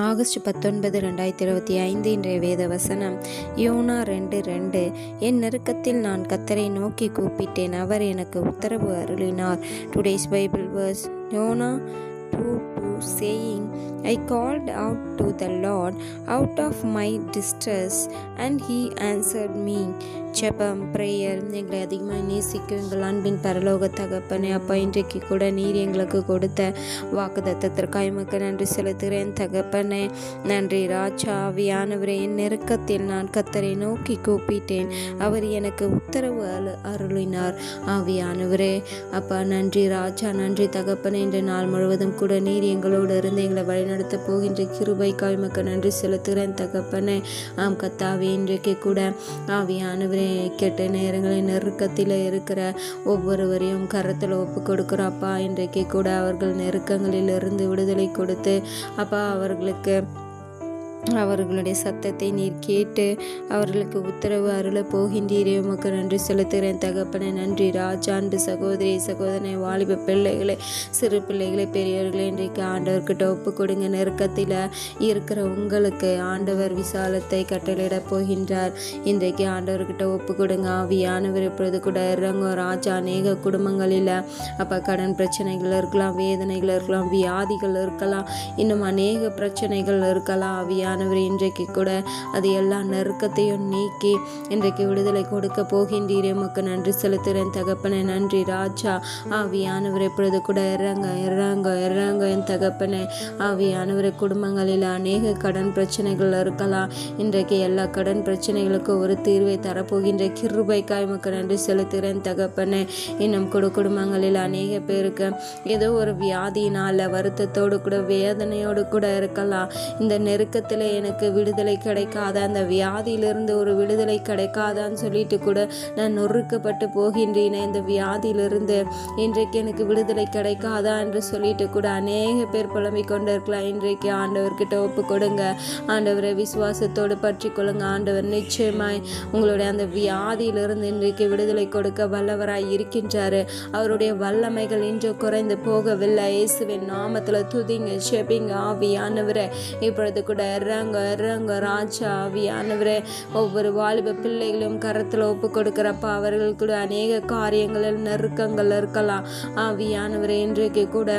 August 19, 2025 இன்றைய வேத வசனம் யோனா 2:2. என் நெருக்கத்தில் நான் கர்த்தரை நோக்கி கூப்பிட்டேன், அவர் எனக்கு உத்தரவு அருளினார். டுடேஸ் பைபிள் வேர்ஸ் யோனா 2:2 saying, I called out to the Lord out of my distress and he answered me. ஜெபம், பிரேயர். எங்களை அதிகமாக நேசிக்கும் எங்கள் அன்பின் பரலோக தகப்பனே, அப்பா, இன்றைக்கு கூட நீர் எங்களுக்கு கொடுத்த வாக்குத்தத்தத்திற்காக உமக்கு நன்றி செலுத்துகிறேன் தகப்பனே. நன்றி ராஜா. ஆவியானவரே, என் நெருக்கத்தில் நான் கர்த்தரை நோக்கி கூப்பிட்டேன், அவர் எனக்கு உத்தரவு அருளினார். ஆவியானவரே, அப்பா, நன்றி ராஜா, நன்றி தகப்பனே. இன்று நாள் முழுவதும் கூட நீர் எங்களோடு இருந்து எங்களை வழிநடத்த போகின்ற கிருபைக்காய் உமக்கு நன்றி செலுத்துகிறேன் தகப்பனே. ஆம் கர்த்தாவே, இன்றைக்கு கூட ஆவியானவரே, கெட்ட நேரங்களின் நெருக்கத்தில் இருக்கிற ஒவ்வொருவரையும் கரத்தில் ஒப்பு கொடுக்குறப்பா. இன்றைக்கு கூட அவர்கள் நெருக்கங்களில் இருந்து விடுதலை கொடுத்து அப்பா அவர்களுடைய சத்தத்தை நீர் கேட்டு அவர்களுக்கு உத்தரவு அருள போகின்றீரே, உமக்கு நன்றி செலுத்துகிறேன் தகப்பனே. நன்றி ராஜா. அன்பு சகோதரி சகோதரனை, வாலிப பிள்ளைகளை, சிறு பிள்ளைகளை, பெரியவர்களை இன்றைக்கு ஆண்டவர்கிட்ட ஒப்பு கொடுங்க. நெருக்கத்தில் இருக்கிற உங்களுக்கு ஆண்டவர் விசாலத்தை கட்டளையிட போகின்றார். இன்றைக்கு ஆண்டவர்கிட்ட ஒப்பு கொடுங்க. ஆவியானவர் இப்பொழுது கூட இறங்கும் ராஜா. அநேக குடும்பங்களில் அப்போ கடன் பிரச்சனைகள் இருக்கலாம், வேதனைகள் இருக்கலாம், வியாதிகள் இருக்கலாம், இன்னும் அநேக பிரச்சனைகள் இருக்கலாம். ஆவியானவர் இன்றைக்கு கூட அது எல்லா நெருக்கத்தையும் நீக்கி இன்றைக்கு விடுதலை கொடுக்க போகின்றீரே, உமக்கு நன்றி செலுத்துகிறேன் தகப்பனே. நன்றி ராஜா. ஆவியானவர் இப்பொழுது கூட இறங்க என் தகப்பனே. ஆவியானவர் குடும்பங்களில் அநேக கடன் பிரச்சனைகள் இருக்கலாம். இன்றைக்கு எல்லா கடன் பிரச்சனைகளுக்கும் ஒரு தீர்வை தரப்போகின்ற கிருபைக்காய் உமக்கு நன்றி செலுத்துகிறேன் தகப்பனே. இன்னும் குடும்பங்களில் அநேக பேருக்கு ஏதோ ஒரு வியாதியினால் வருத்தத்தோடு கூட வேதனையோடு கூட இருக்கலாம். இந்த நெருக்கத்தில் எனக்கு விடுதலை கிடைக்காதா, அந்த வியாதியிலிருந்து ஒரு விடுதலை கிடைக்காதான்னு சொல்லிட்டு கூட நான் நொறுக்கப்பட்டு போகின்றேன். இந்த வியாதியிலிருந்து இன்றைக்கு எனக்கு விடுதலை கிடைக்காதா என்று சொல்லிட்டு கூட அநேக பேர் புலம்பிக் கொண்டு இருக்கலாம். இன்றைக்கு ஆண்டவர்கிட்ட ஒப்பு கொடுங்க. ஆண்டவரை விசுவாசத்தோடு பற்றி கொள்ளுங்க. ஆண்டவர் நிச்சயமாய் உங்களுடைய அந்த வியாதியிலிருந்து இன்றைக்கு விடுதலை கொடுக்க வல்லவராய் இருக்கின்றாரு. அவருடைய வல்லமைகள் இன்று குறைந்து போகவில்லை. இயேசுவின் நாமத்தில் துதிங்க, செபிங்க. ஆவியானவரே இப்பொழுது கூட இறங்க ராஜா. ஆவியானவரே, ஒவ்வொரு வாலிப பிள்ளைகளும் கரத்தில் ஒப்பு கொடுக்கிறப்ப அவர்கள் கூட அநேக காரியங்களில் நெருக்கங்கள் இருக்கலாம். ஆவியானவரே, இன்றைக்கு கூட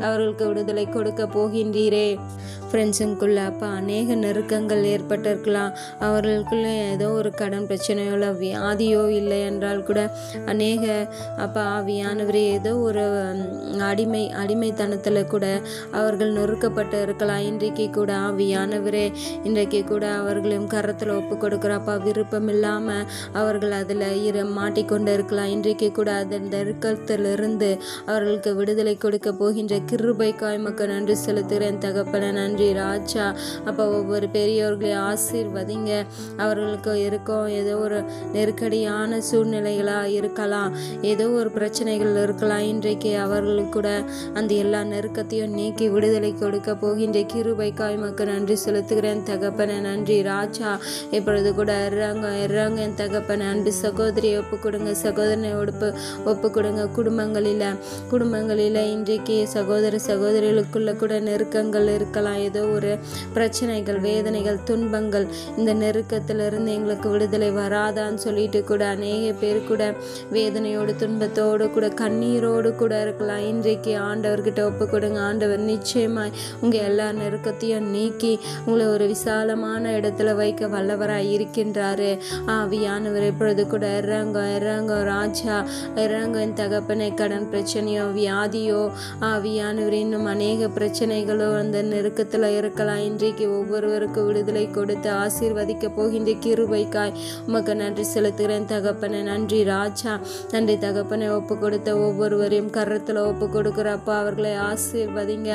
அவர்களுக்கு விடுதலை கொடுக்க போகின்றீரே. ஃப்ரெண்ட்ஸுக்குள்ள அப்போ அநேக நெருக்கங்கள் ஏற்பட்டிருக்கலாம். அவர்களுக்குள்ள ஏதோ ஒரு கடன் பிரச்சனையோ இல்லை வியாதியோ இல்லை என்றால் கூட அநேக அப்போ ஆவியானவரே ஏதோ ஒரு அடிமைத்தனத்தில் கூட அவர்கள் நொறுக்கப்பட்டு இருக்கலாம். இன்றைக்கு கூட ஆவியானவரே, இன்றைக்கு கூட அவர்களையும் கரத்தில் ஒப்பு கொடுக்குறப்பா. விருப்பம் இல்லாமல் அவர்கள் அதில் மாட்டிக்கொண்டு இருக்கலாம். இன்றைக்கு கூட அதன் நெருக்கத்திலிருந்து அவர்களுக்கு விடுதலை கொடுக்க போகின்ற கிருபைக்காய் உமக்கு நன்றி செலுத்துகிறேன் தகப்பனே. நன்றி ராஜா. அப்போ ஒவ்வொரு பெரியோர்களையும் ஆசீர்வதிங்க. அவர்களுக்கு இருக்கும் ஏதோ ஒரு நெருக்கடியான சூழ்நிலைகளாக இருக்கலாம், ஏதோ ஒரு பிரச்சனைகள் இருக்கலாம். இன்றைக்கு அவர்களுக்கு கூட அந்த எல்லா நெருக்கத்தையும் நீக்கி விடுதலை கொடுக்க போகின்ற கிருபைக்காய் உமக்கு நன்றி செலுத்துகிறேன் தகப்பனே. நன்றி ராஜா. இப்பொழுது கூட இறங்க என் தகப்பனே. அன்பு சகோதரியை ஒப்பு கொடுங்க, சகோதரனை ஒப்பு கொடுங்க. குடும்பங்களில் இன்றைக்கு சகோதரிகளுக்குள்ள கூட நெருக்கங்கள் இருக்கலாம். ஏதோ ஒரு பிரச்சனைகள், வேதனைகள், துன்பங்கள், இந்த நெருக்கத்திலிருந்து எங்களுக்கு விடுதலை வராதான்னு சொல்லிட்டு கூட அநேக பேர் கூட வேதனையோடு துன்பத்தோடு கூட கண்ணீரோடு கூட இருக்கலாம். இன்றைக்கு ஆண்டவர்கிட்ட ஒப்பு கொடுங்க. ஆண்டவர் நிச்சயமாய் உங்கள் எல்லா நெருக்கத்தையும் நீக்கி உங்களை ஒரு விசாலமான இடத்துல வைக்க வல்லவராய் இருக்கின்றாரு. ஆவியானவர் இப்பொழுது கூட இறங்க ராஜா. இறங்க என் தகப்பனை. கடன் பிரச்சனையோ வியாதியோ ஆவியானவர் இன்னும் அநேக பிரச்சனைகளோ அந்த நெருக்கத்தில் இருக்கலாம். இன்றைக்கு ஒவ்வொருவருக்கும் விடுதலை கொடுத்து ஆசீர்வதிக்க போகின்ற கிருபைக்காய் உமக்கு நன்றி செலுத்துகிறேன் தகப்பனே. நன்றி ராஜா. நன்றி தகப்பனை. ஒப்பு கொடுத்த ஒவ்வொருவரையும் கரத்தில் ஒப்பு கொடுக்குறப்பா அவர்களை ஆசீர்வதிங்க.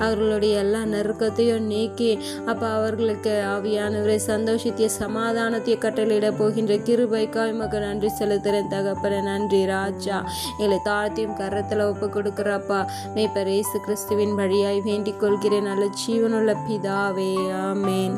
அவர்களுடைய எல்லா நெருக்கத்தையும் நீக்கி அப்போ அவர்களுக்கு ஆவியானவரை சந்தோஷத்தைய சமாதானத்தைய கட்டளையிட போகின்ற கிருபைக்காய் உமக்கு நன்றி செலுத்துகிறேன் தகப்பனே. நன்றி ராஜா. எங்களை தாழ்த்தியும் கரத்தில் ஒப்பு கொடுக்குறப்பா மேய்ப்பர் இயேசு கிறிஸ்துவின் வழியாய் வேண்டிக் கொள்கிறேன் நல்ல ஜீவனுள்ள பிதாவே. ஆமேன்.